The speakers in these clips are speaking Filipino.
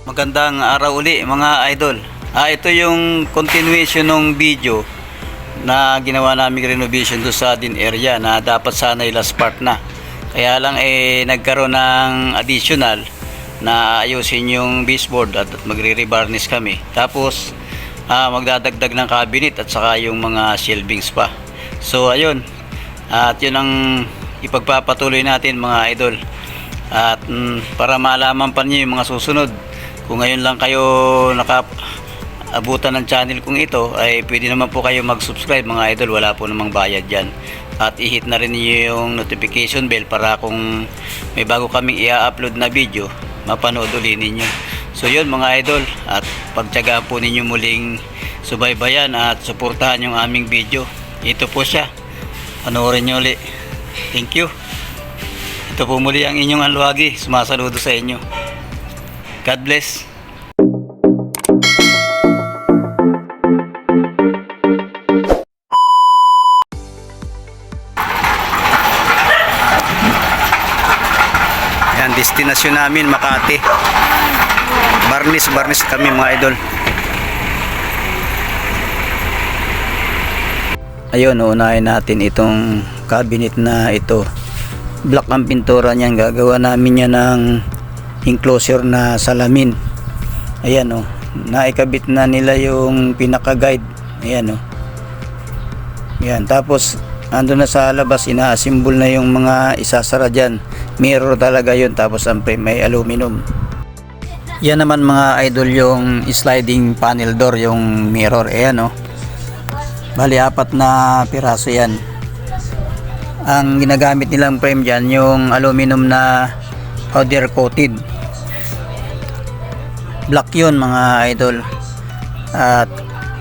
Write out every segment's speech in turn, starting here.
Magandang araw uli mga idol. Ito yung continuation ng video na ginawa naming renovation doon sa din area na dapat sana last part na. Kaya lang nagkaroon ng additional na ayusin yung baseboard at magre-rebarnish kami. Tapos magdadagdag ng cabinet at saka yung mga shelvings pa. So ayun. At yun ang ipagpapatuloy natin mga idol. At para malaman pa niyo yung mga susunod, kung ngayon lang kayo nakaabutan ng channel kong ito, ay pwede naman po kayo mag-subscribe mga idol, wala po namang bayad dyan. At i-hit na rin niyo yung notification bell para kung may bago kaming i-upload na video, mapanood ulit ninyo. So yun mga idol, at pagtyagaan po ninyo muling subaybayan at suportahan yung aming video. Ito po siya, panoorin nyo ulit. Thank you. Ito po muli ang inyong Alwagi, sumasaludo sa inyo. God bless. Yan, destinasyon namin Makati. Barnis kami mga idol. Ayun, unahin natin itong cabinet na ito. Black ang pintura niyan, gagawa namin yan ng enclosure na salamin. Ayan o, naikabit na nila yung pinaka guide. Ayan o, ayan. Tapos ando na sa labas, ina-assemble na yung mga isasara dyan. Mirror talaga yun, tapos ampre may aluminum. Yan naman mga idol yung sliding panel door, yung mirror. Ayan o, bali 4 na piraso yan. Ang ginagamit nilang frame dyan yung aluminum na powder coated. Black yun mga idol. At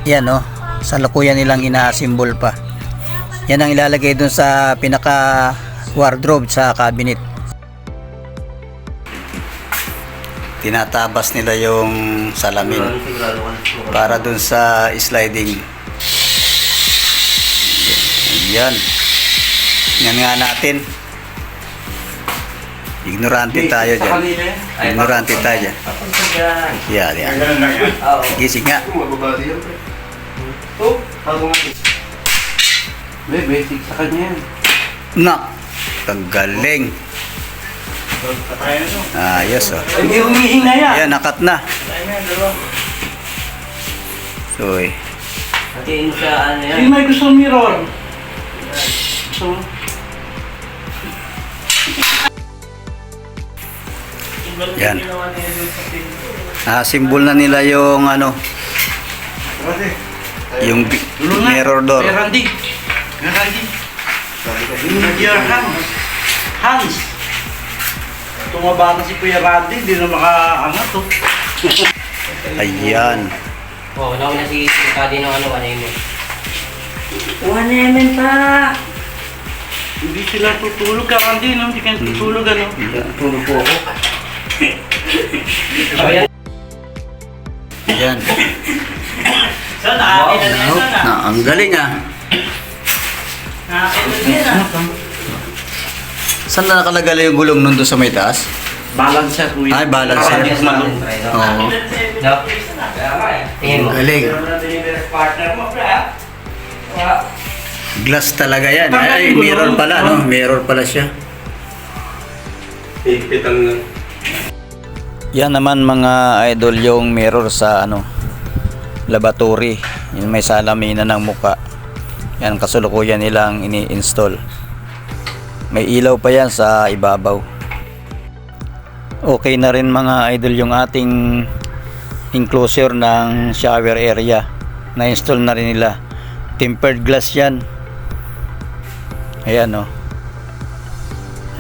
yan o, sa lukuyan nilang ina-assemble pa. Yan ang ilalagay dun sa pinaka wardrobe sa cabinet. Tinatabas nila yung salamin para dun sa sliding. Yan. Yan nga natin. Ignorante tayo dyan. Ignorante tayo dyan. Yan, yan. Gising nga. Basic sa kanya yan. Na, kagaling. Ayos o. Hindi humihinga yan. Yan, nakat na. Uy. Hatiin sa ano yan. Hindi may gusto mirror. So, Yan. Simbol na nila yung ano, yung mirror door. Kuya Randy. Dear Hans. Tumaba na si Kuya Randy, hindi na makaangat to. Ayan. Oh, nauna si Kadi ng ano, 1mm. 1mm pa. Hindi sila tutulog ka Randy, no? Hindi kayo tutulog ano? Tulog po ako. Ayan. Ayan. So, nakakita na yan, son, ah. Ang galing ah. Nakakita na yan, ah. Saan na nakalagay yung gulong nun doon sa may taas? Balance siya, Kuya. Ay, balance Parang siya. yes, malung. Oo. Tingin mo. Galing. Partner mo, bra. Glass talaga yan. Ay, mirror pala, no? Mirror pala siya. Higpitan lang. Yan naman mga idol yung mirror sa ano, laboratory. Yung may salamin ng muka. Yan kasulukuyan nilang ini-install. May ilaw pa yan sa ibabaw. Okay na rin mga idol yung ating enclosure ng shower area. Na-install na rin nila. Tempered glass yan. Ayan o.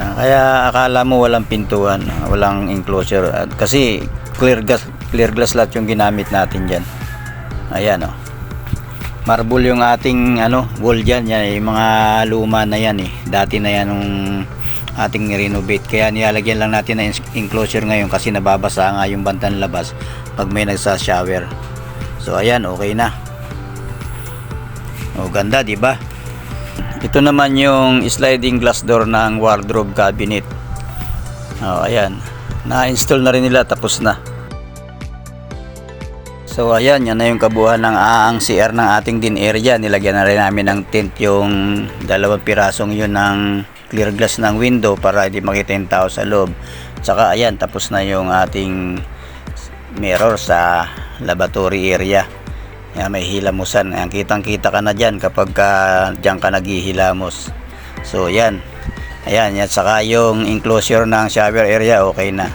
Kaya akala mo walang pintuan, walang enclosure. Kasi clear glass lahat yung ginamit natin dyan. Ayan o. Marble yung ating ano, wall dyan. Yan, yung mga luma na yan eh. Dati na yan nung ating renovate. Kaya nilalagyan lang natin na enclosure ngayon kasi nababasa nga yung bantan labas pag may nagsa-shower. So ayan, okay na. O ganda, di ba? Ito naman yung sliding glass door ng wardrobe cabinet. Oh, ayan. Na-install na rin nila, tapos na. So ayan, yan na yung kabuuan ng ang CR ng ating din area. Nilagyan na rin namin ng tint yung 2 pirasong yun ng clear glass ng window para hindi makita yung tao sa loob. Tsaka ayan, tapos na yung ating mirror sa laboratory area. Yan, may hilamusan. Ayan, kitang kita ka na dyan kapag dyan ka naghihilamos. So yan, ayan, yan. Saka yung enclosure ng shower area okay na.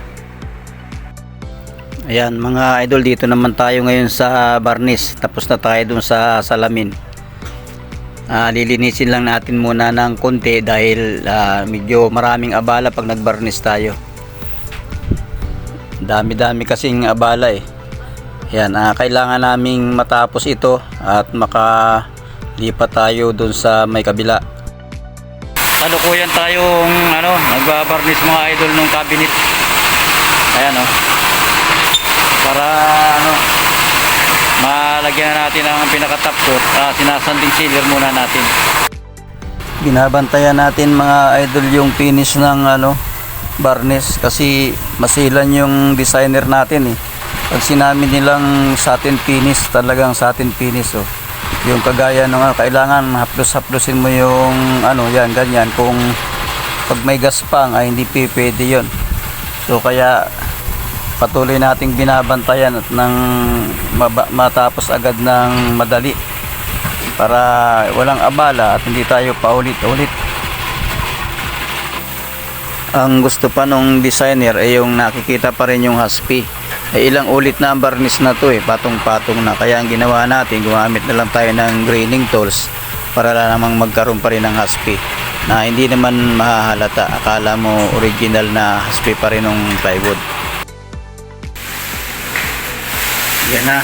Ayan mga idol, dito naman tayo ngayon sa varnish. Tapos na tayo dun sa salamin. Lilinisin lang natin muna ng konti dahil medyo maraming abala pag nag-varnish tayo. Dami-dami kasing abala eh. Ayan, kailangan naming matapos ito at makalipat tayo dun sa may kabila. Kalukuyan tayong nagba-varnish mga idol nung cabinet. Ayan para malagyan natin ang pinaka-top coat. Sinasanding sealer muna natin. Binabantayan natin mga idol yung finish ng varnish kasi masilan yung designer natin eh. Pag sinabi nilang satin finish, talagang satin finish yung kagaya ng kailangan haplos-haplosin mo yung yan ganyan. Kung pag may gaspang ay hindi pwede yun. So kaya patuloy nating binabantayan at nang matapos agad ng madali para walang abala at hindi tayo paulit-ulit. Ang gusto pa nung designer ay yung nakikita pa rin yung haspi. Ilang ulit na ang varnish na to patong-patong na. Kaya ang ginawa natin, gumamit na lang tayo ng graining tools para namang magkaroon pa rin ng haspi na hindi naman mahahalata. Akala mo original na haspi pa rin ng plywood. Yan na.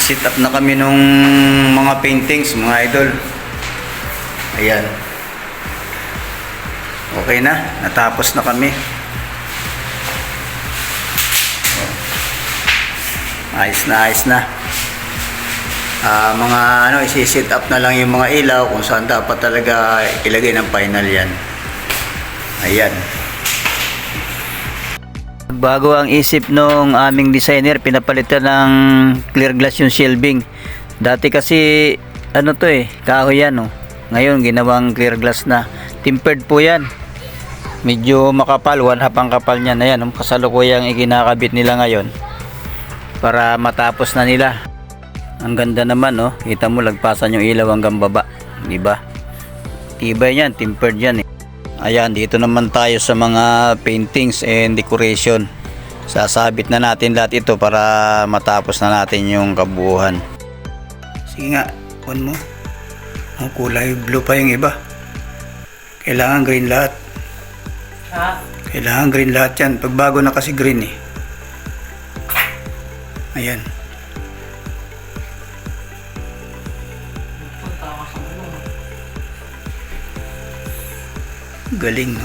Set up na kami nung mga paintings mga idol. Ayan. Okay na. Natapos na kami. Ayos na, ayos na. Mga isi-set up na lang yung mga ilaw kung saan dapat talaga ilagay ng final yan. Ayan. Bago ang isip nung aming designer, pinapalitan ng clear glass yung shelving. Dati kasi kahoy yan Ngayon ginawang clear glass na. Tempered po yan. Medyo makapal, 1/2 ang kapal niyan. Ayan, kasalukuyang ikinakabit nila ngayon para matapos na nila. Ang ganda naman Kita mo lagpasan yung ilaw hanggang baba, di ba? Tibay yan, tempered yan eh. Ayan, dito naman tayo sa mga paintings and decoration. Sasabit na natin lahat ito para matapos na natin yung kabuuan. Sige nga, on mo. Ang kulay blue pa yung iba. Kailangan green lahat. Kailangan green lahat yan. Pagbago na kasi green eh. Ayan. Galing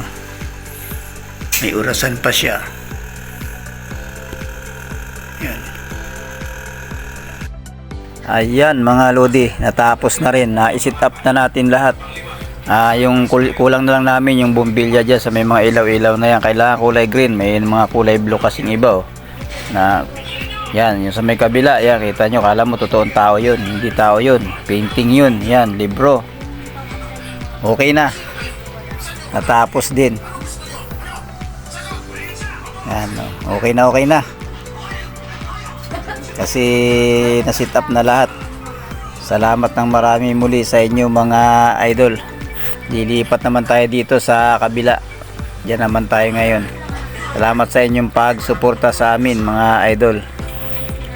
may orasan pa siya. Ayan mga lodi, natapos na rin. Na-set up na natin lahat. Yung kulang na lang namin yung bumbilya dyan sa may mga ilaw-ilaw na yan. Kailangan kulay green, may mga kulay blue kasing iba na yan, yung sa may kabila, yan, kita nyo, kala mo totoong tao yun. Hindi tao yun, painting yun. Yan, libro. Okay na. Natapos din. Yan, okay na. Kasi na-set up na lahat. Salamat ng marami muli sa inyo mga idol. Lilipat naman tayo dito sa kabila. Diyan naman tayo ngayon. Salamat sa inyong pagsuporta sa amin mga idol.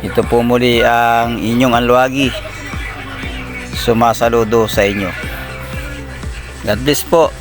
Ito po muli ang inyong Alwagi. Sumasaludo sa inyo. God bless po.